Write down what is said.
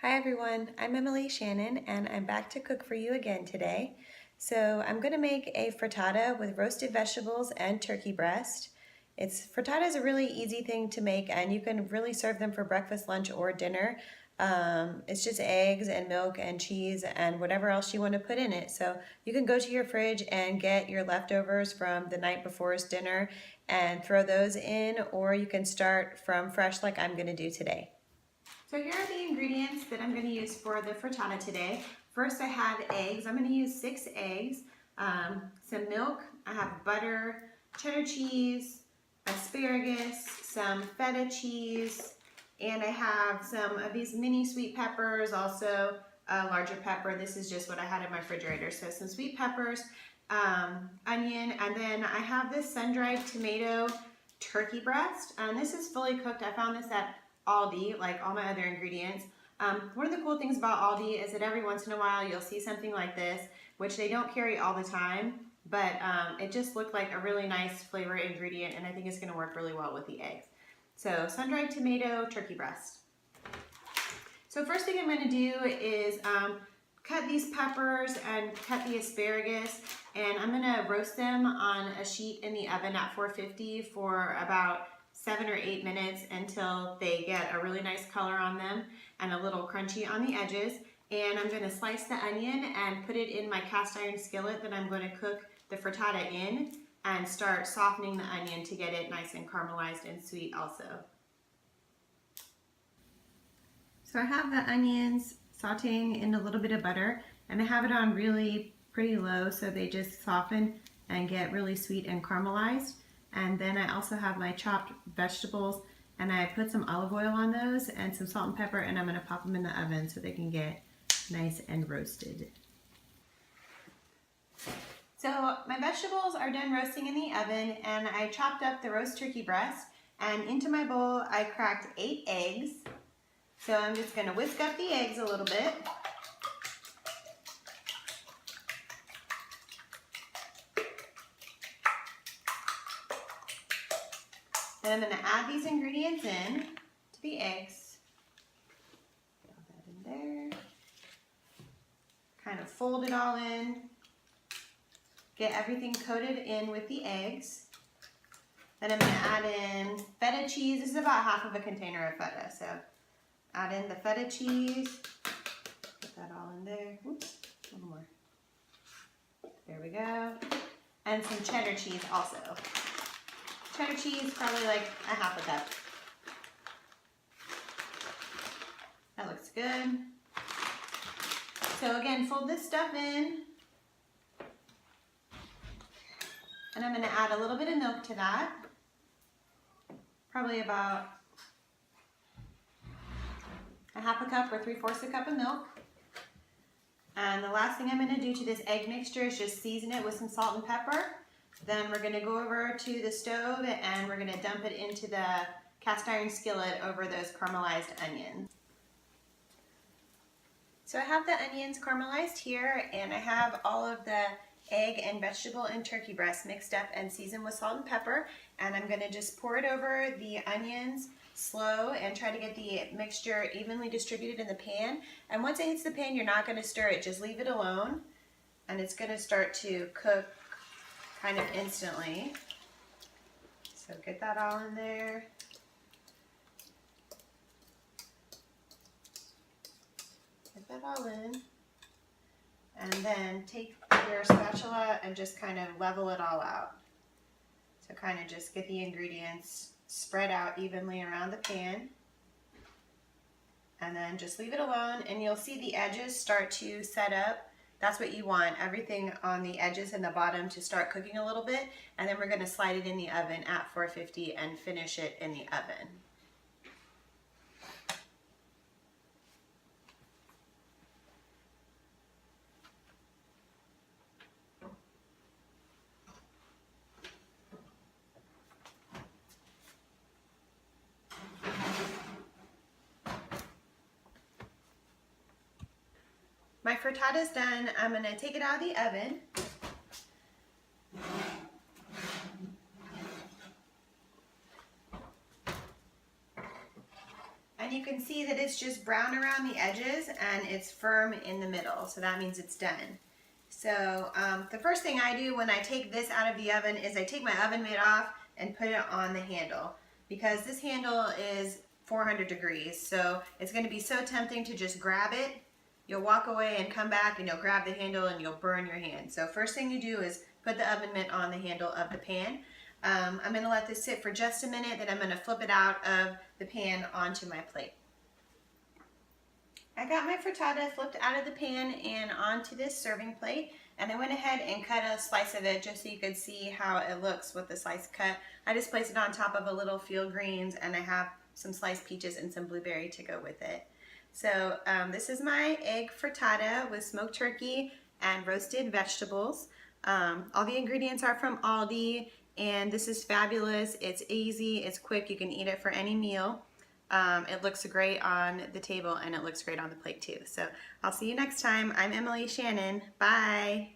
Hi everyone, I'm Emilee Shannon and I'm back to cook for you again today. So I'm going to make a frittata with roasted vegetables and turkey breast. Frittata is a really easy thing to make and you can really serve them for breakfast, lunch, or dinner. It's just eggs and milk and cheese and whatever else you want to put in it. So you can go to your fridge and get your leftovers from the night before's dinner and throw those in, or you can start from fresh like I'm going to do today. So here are the ingredients that I'm going to use for the frittata today. First I have eggs. I'm going to use 6 eggs, some milk, I have butter, cheddar cheese, asparagus, some feta cheese, and I have some of these mini sweet peppers, also a larger pepper. This is just what I had in my refrigerator. So some sweet peppers, onion, and then I have this sun-dried tomato turkey breast. And this is fully cooked. I found this at Aldi, like all my other ingredients. One of the cool things about Aldi is that every once in a while you'll see something like this, which they don't carry all the time, but it just looked like a really nice flavor ingredient, and I think it's going to work really well with the eggs. So sun-dried tomato turkey breast. So first thing I'm going to do is cut these peppers and cut the asparagus, and I'm going to roast them on a sheet in the oven at 450 for about 7 or 8 minutes until they get a really nice color on them and a little crunchy on the edges. And I'm going to slice the onion and put it in my cast iron skillet that I'm going to cook the frittata in, and start softening the onion to get it nice and caramelized and sweet also. So I have the onions sauteing in a little bit of butter, and I have it on really pretty low so they just soften and get really sweet and caramelized. And then I also have my chopped vegetables, and I put some olive oil on those and some salt and pepper, and I'm going to pop them in the oven so they can get nice and roasted. So my vegetables are done roasting in the oven, and I chopped up the roast turkey breast, and into my bowl I cracked 8 eggs. So I'm just going to whisk up the eggs a little bit. Then I'm going to add these ingredients in to the eggs. Throw that in there. Kind of fold it all in. Get everything coated in with the eggs. Then I'm going to add in feta cheese. This is about half of a container of feta. So add in the feta cheese. Put that all in there. Oops, a little more. There we go. And some cheddar cheese also. Cheddar cheese, probably like a half a cup. That looks good. So again, fold this stuff in. And I'm going to add a little bit of milk to that. Probably about a half a cup or 3/4 a cup of milk. And the last thing I'm going to do to this egg mixture is just season it with some salt and pepper. Then we're going to go over to the stove and we're going to dump it into the cast iron skillet over those caramelized onions. So I have the onions caramelized here, and I have all of the egg and vegetable and turkey breast mixed up and seasoned with salt and pepper, and I'm going to just pour it over the onions slow and try to get the mixture evenly distributed in the pan. And once it hits the pan, you're not going to stir it, just leave it alone, and it's going to start to cook kind of instantly. So get that all in there. Get that all in. And then take your spatula and just kind of level it all out. So kind of just get the ingredients spread out evenly around the pan. And then just leave it alone, and you'll see the edges start to set up. That's what you want, everything on the edges and the bottom to start cooking a little bit, and then we're going to slide it in the oven at 450 and finish it in the oven. My frittata is done. I'm going to take it out of the oven. And you can see that it's it's just brown around the edges and it's firm in the middle, so that means it's done. So the first thing I do when I take this out of the oven is I take my oven mitt off and put it on the handle, because this handle is 400 degrees, so it's going to be so tempting to just grab it. You'll walk away and come back and you'll grab the handle and you'll burn your hand. So first thing you do is put the oven mitt on the handle of the pan. I'm going to let this sit for just a minute, then I'm going to flip it out of the pan onto my plate. I got my frittata flipped out of the pan and onto this serving plate, and I went ahead and cut a slice of it just so you could see how it looks with the slice cut. I just placed it on top of a little field greens, and I have some sliced peaches and some blueberry to go with it. So this is my egg frittata with smoked turkey and roasted vegetables. All the ingredients are from Aldi, and this is fabulous. It's easy, it's quick, you can eat it for any meal. It looks great on the table and it looks great on the plate too. So I'll see you next time. I'm Emilee Shannon. Bye.